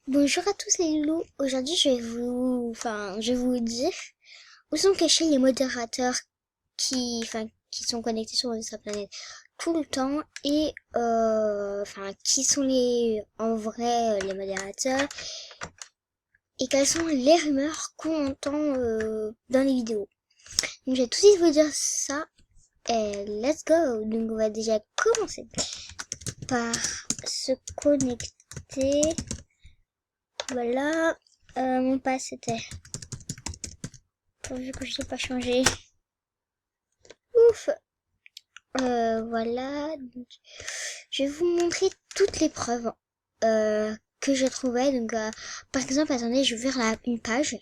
Bonjour à tous les loulous. Aujourd'hui, je vais vous dire où sont cachés les modérateurs qui sont connectés sur sa planète tout le temps et, qui sont en vrai, les modérateurs et quelles sont les rumeurs qu'on entend, dans les vidéos. Donc, je vais tout de suite vous dire ça et let's go. Donc, on va déjà commencer par se connecter. Voilà, mon pass c'était pourvu que je l'ai pas changé. Ouf. Voilà, donc, je vais vous montrer toutes les preuves que je trouvais. Donc, par exemple, attendez, je vais ouvrir une page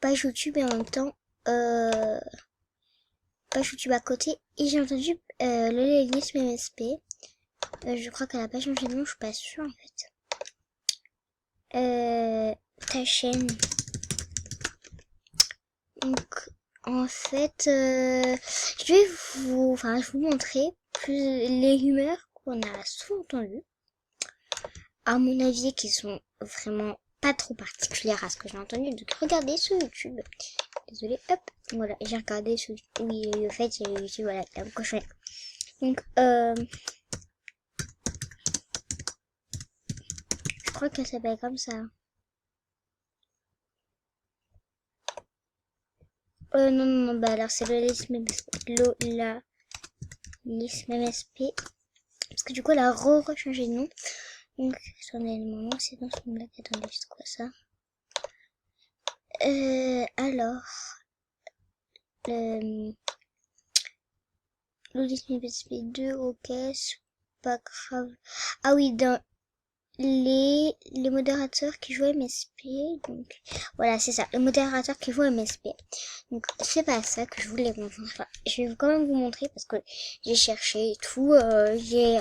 YouTube et en même temps page YouTube à côté. Et j'ai entendu le Lélis MSP. Je crois qu'elle a pas changé de nom, je suis pas sûre en fait. Ta chaîne. Donc, en fait, je vais vous montrer plus les rumeurs qu'on a souvent entendues. À mon avis, qui sont vraiment pas trop particulières à ce que j'ai entendu. Donc, regardez sur YouTube. Désolée, hop. Voilà, j'ai regardé sur YouTube. Oui, en fait, il y a YouTube, voilà, la cochonnette. Donc, je crois qu'elle s'appelle comme ça. Non, bah alors c'est le LISM MSP. Parce que du coup, elle a rechangé de nom. Donc, attendez le moment, c'est dans son blague. Attendez, c'est quoi ça? Alors, l'audition PSP2, ok, c'est pas grave. Ah oui, dans les modérateurs qui jouent MSP, donc, voilà, c'est ça, les modérateurs qui jouent MSP. Donc, c'est pas ça que je voulais vous montrer. Enfin, je vais quand même vous montrer parce que j'ai cherché et tout, j'ai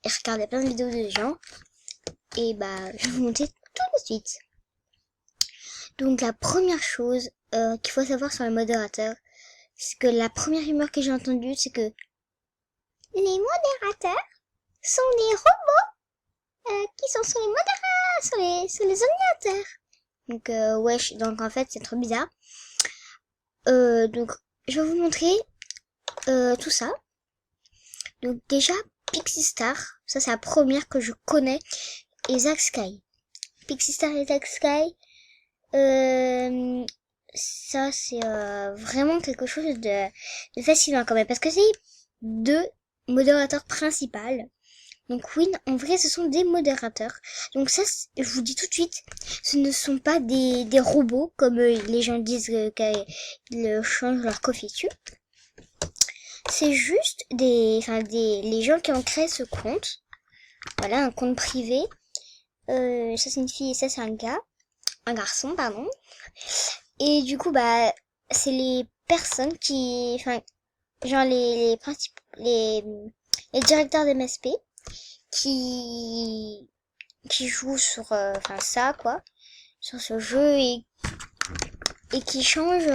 regardé plein de vidéos de gens. Et bah, je vais vous montrer tout de suite. Donc la première chose qu'il faut savoir sur les modérateurs, c'est que la première rumeur que j'ai entendue, c'est que les modérateurs sont des robots qui sont sur les modérateurs, sur les ordinateurs. Donc wesh, donc en fait c'est trop bizarre. Donc je vais vous montrer tout ça. Donc déjà Pixie Star, ça c'est la première que je connais, et Zack Sky. Pixie Star et Zack Sky. Ça c'est vraiment quelque chose de fascinant quand même parce que c'est deux modérateurs principaux. Donc oui, en vrai ce sont des modérateurs. Donc ça, je vous dis tout de suite, ce ne sont pas des robots comme les gens disent qu'ils changent leur coiffure. C'est juste les gens qui ont créé ce compte. Voilà, un compte privé. Ça c'est une fille et ça c'est un garçon, pardon. Et du coup, bah, c'est les personnes genre les directeurs d'MSP qui jouent sur, ça, quoi, sur ce jeu et qui changent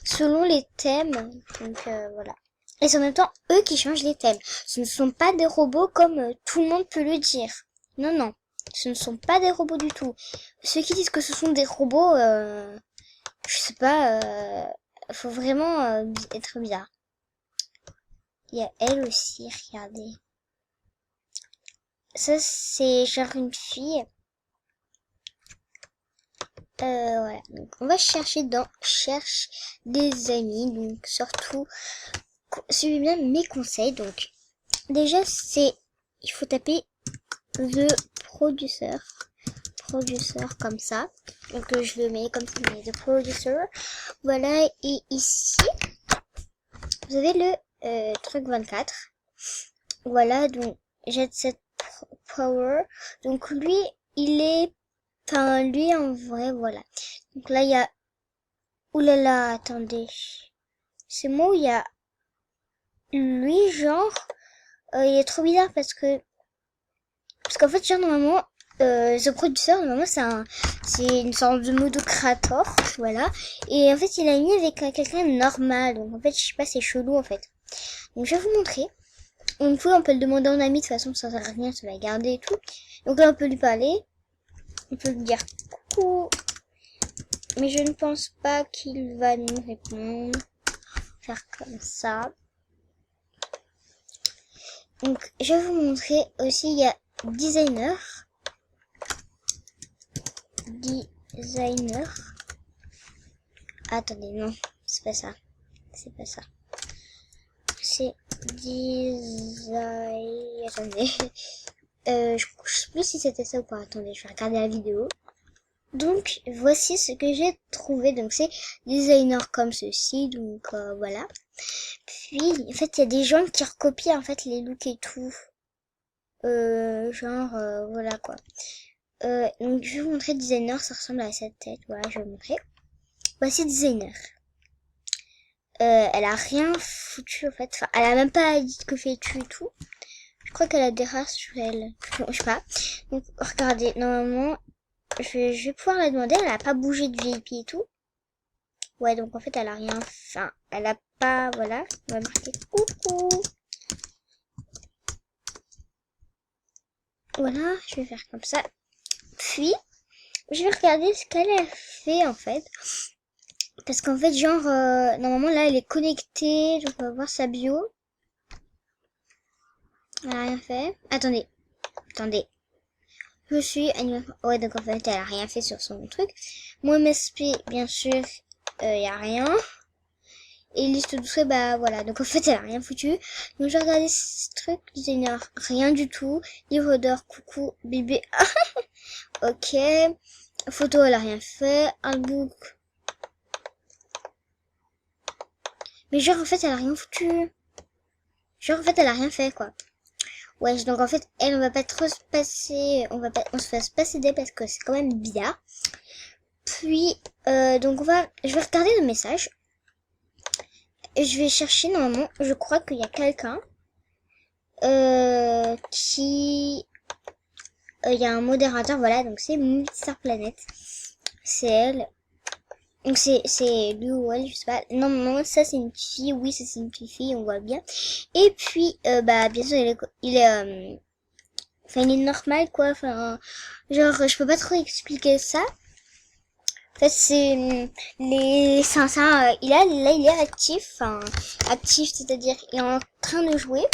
selon les thèmes. Donc, voilà. Et c'est en même temps eux qui changent les thèmes. Ce ne sont pas des robots comme tout le monde peut le dire. Non, non. Ce ne sont pas des robots du tout. Ceux qui disent que ce sont des robots, je sais pas, faut vraiment être bizarre. Il y a elle aussi, regardez. Ça, c'est genre une fille. Voilà. Donc, on va chercher dans Cherche des amis. Donc, surtout, suivez bien mes conseils. Donc, déjà, il faut taper The Producer. Producer comme ça. Donc, je le mets comme ça, mais The Producer. Voilà. Et ici, vous avez le truc 24. Voilà. Donc, Jet Set Power. Donc, lui, lui, en vrai, voilà. Donc là, il y a... Oulala, attendez. C'est moi où il y a... Lui, genre... il est trop bizarre parce qu'en fait, genre, normalement... ce producteur, normalement, c'est une sorte de modérateur, voilà. Et en fait, il a mis avec quelqu'un de normal. Donc, en fait, je sais pas, c'est chelou, en fait. Donc, je vais vous montrer. Une fois, on peut le demander en ami, de toute façon, ça sert à rien, ça va garder et tout. Donc là, on peut lui parler. On peut lui dire coucou. Mais je ne pense pas qu'il va nous répondre. Faire comme ça. Donc, je vais vous montrer aussi, il y a designer. Designer. Attendez, non, c'est pas ça. C'est pas ça. C'est design. Attendez. Je sais plus si c'était ça ou pas. Attendez, je vais regarder la vidéo. Donc, voici ce que j'ai trouvé. Donc, c'est designer comme ceci. Donc, voilà. Puis, en fait, il y a des gens qui recopient, en fait, les looks et tout. Voilà, quoi. Donc, je vais vous montrer designer. Ça ressemble à cette tête. Voilà, je vais vous montrer. Voici designer. Elle a rien foutu, en fait. Enfin, elle a même pas dit que fais-tu et tout. Je crois qu'elle a des races sur elle. Je sais pas. Donc, regardez. Normalement, je vais pouvoir la demander. Elle a pas bougé de VIP et tout. Ouais, donc en fait, elle a rien. Enfin, elle a pas. Voilà. On va marquer coucou. Voilà, je vais faire comme ça. Puis, je vais regarder ce qu'elle a fait en fait. Parce qu'en fait, normalement là, elle est connectée. Donc, on va voir sa bio. Elle a rien fait. Attendez. Je suis animateur. Ouais, donc en fait, elle a rien fait sur son truc. Mon MSP, bien sûr, y a rien. Et liste de souhaits, bah voilà. Donc en fait, elle a rien foutu. Donc j'ai regardé ce truc, designer, rien du tout. Livre d'or, coucou, bébé. Ok. Photo, elle a rien fait. Handbook. Mais genre en fait, elle a rien foutu. Genre en fait, elle a rien fait quoi. Ouais, donc en fait, elle, on va pas trop se passer, on se fasse pas céder parce que c'est quand même bizarre. Puis, donc je vais regarder le message. Et je vais chercher, normalement, je crois qu'il y a quelqu'un, il y a un modérateur, voilà, donc c'est Multistar Planet. C'est elle. Donc c'est lui ou elle, je sais pas. Non, ça c'est une fille, oui, ça c'est une petite fille, on voit bien. Et puis, bien sûr, il est normal, quoi, enfin, genre, je peux pas trop expliquer ça. En fait, c'est il est actif, c'est-à-dire, il est en train de jouer.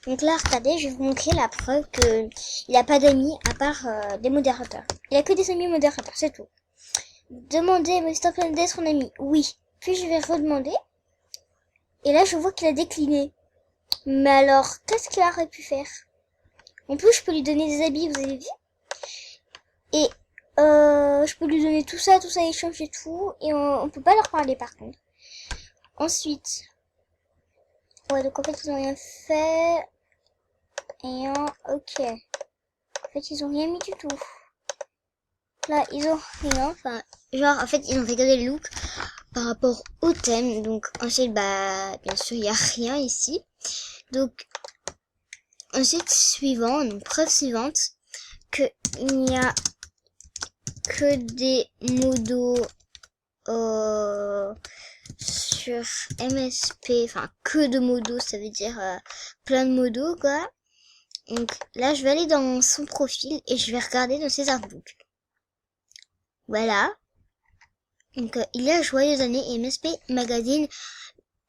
Donc là, regardez, je vais vous montrer la preuve que il a pas d'amis à part des modérateurs. Il a que des amis modérateurs, c'est tout. Demandez à Mr. Planet d'être son ami. Oui. Puis je vais redemander. Et là, je vois qu'il a décliné. Mais alors, qu'est-ce qu'il aurait pu faire? En plus, je peux lui donner des habits, vous avez vu? Et je peux lui donner tout ça, échange et tout. Et on peut pas leur parler par contre. Ensuite. Ouais, donc en fait, ils ont rien fait. Ok. En fait, ils ont rien mis du tout. Là, ils ont rien. Enfin, genre, en fait, ils ont regardé le look par rapport au thème. Donc, ensuite, bien sûr, il n'y a rien ici. Donc, ensuite, donc, preuve suivante, que il n'y a que des modos sur MSP. Enfin, que de modos, ça veut dire plein de modos, quoi. Donc, là, je vais aller dans son profil et je vais regarder dans ses artbooks. Voilà. Donc, il y a Joyeuse Année et MSP Magazine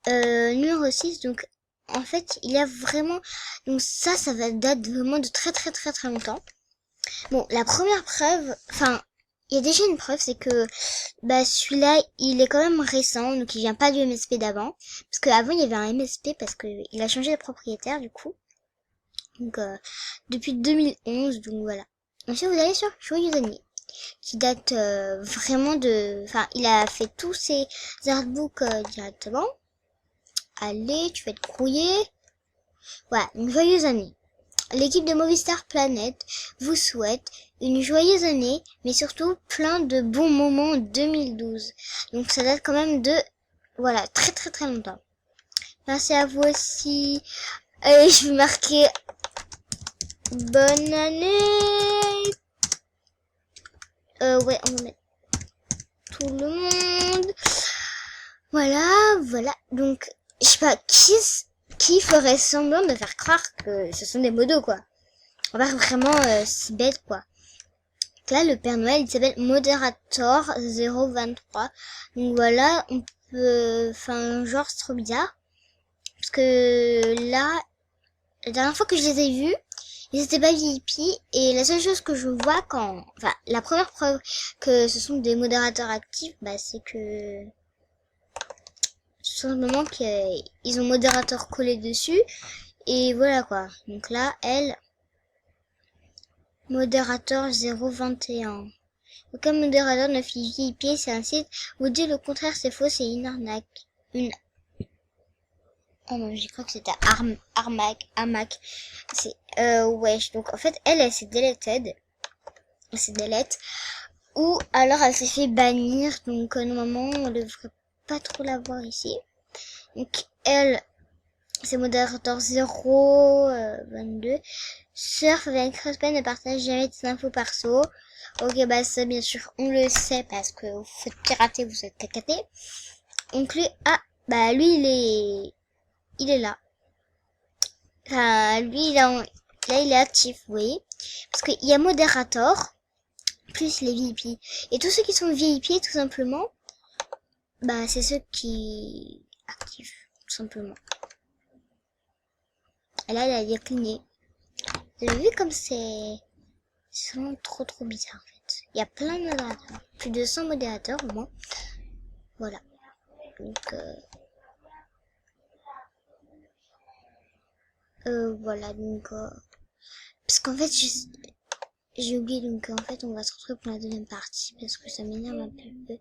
numéro 6. Donc, en fait, il y a vraiment... Donc, ça va date vraiment de très longtemps. Bon, la première preuve... Enfin, il y a déjà une preuve, c'est que celui-là, il est quand même récent. Donc, il vient pas du MSP d'avant. Parce qu'avant, il y avait un MSP parce que il a changé de propriétaire, du coup. Donc, depuis 2011. Donc, voilà. Ensuite, vous allez sur Joyeuse Année, qui date vraiment de... Enfin, il a fait tous ses artbooks directement. Allez, tu vas te grouiller. Voilà, une joyeuse année. L'équipe de Movistar Planet vous souhaite une joyeuse année, mais surtout plein de bons moments en 2012. Donc ça date quand même de... Voilà, très longtemps. Merci à vous aussi. Allez, je vais marquer... Bonne année. Ouais, on va mettre tout le monde. Voilà. Donc, je sais pas, qui ferait semblant de faire croire que ce sont des modos, quoi. On va vraiment si bête, quoi. là, le Père Noël, il s'appelle Moderator 023. Donc voilà, on peut, enfin, genre, c'est trop bizarre. Parce que là, la dernière fois que je les ai vus, ils étaient pas VIP. Et la seule chose que je vois enfin, la première preuve que ce sont des modérateurs actifs, bah, c'est que, tout simplement qu'ils ont modérateur collé dessus. Et voilà quoi. Donc là, elle, modérateur 021. Aucun modérateur ne fait VIP, c'est un site. Vous dites le contraire, c'est faux, c'est une arnaque. Oh non, j'ai cru que c'était Armac. C'est, wesh. Donc, en fait, elle s'est deleted. Elle s'est delete. Ou alors, elle s'est fait bannir. Donc, normalement, on devrait pas trop la voir ici. Donc, elle, c'est modérateur 022. Surf avec Crosspen ne partage jamais des infos perso. Ok, bah, ça, bien sûr, on le sait parce que vous faites pirater, vous êtes cacaté. Donc, lui, bah, lui, il est là. Enfin, lui, là, il est actif, vous voyez. Parce qu'il y a modérateur, plus les VIP. Et tous ceux qui sont VIP, tout simplement, bah, c'est ceux qui actifs, tout simplement. Et là, il a cligné. Vous avez vu comme c'est vraiment trop bizarre, en fait. Il y a plein de modérateurs. Plus de 100 modérateurs, au moins. Voilà. Donc, voilà, donc, parce qu'en fait, j'ai oublié, donc en fait, on va se retrouver pour la deuxième partie, parce que ça m'énerve un peu.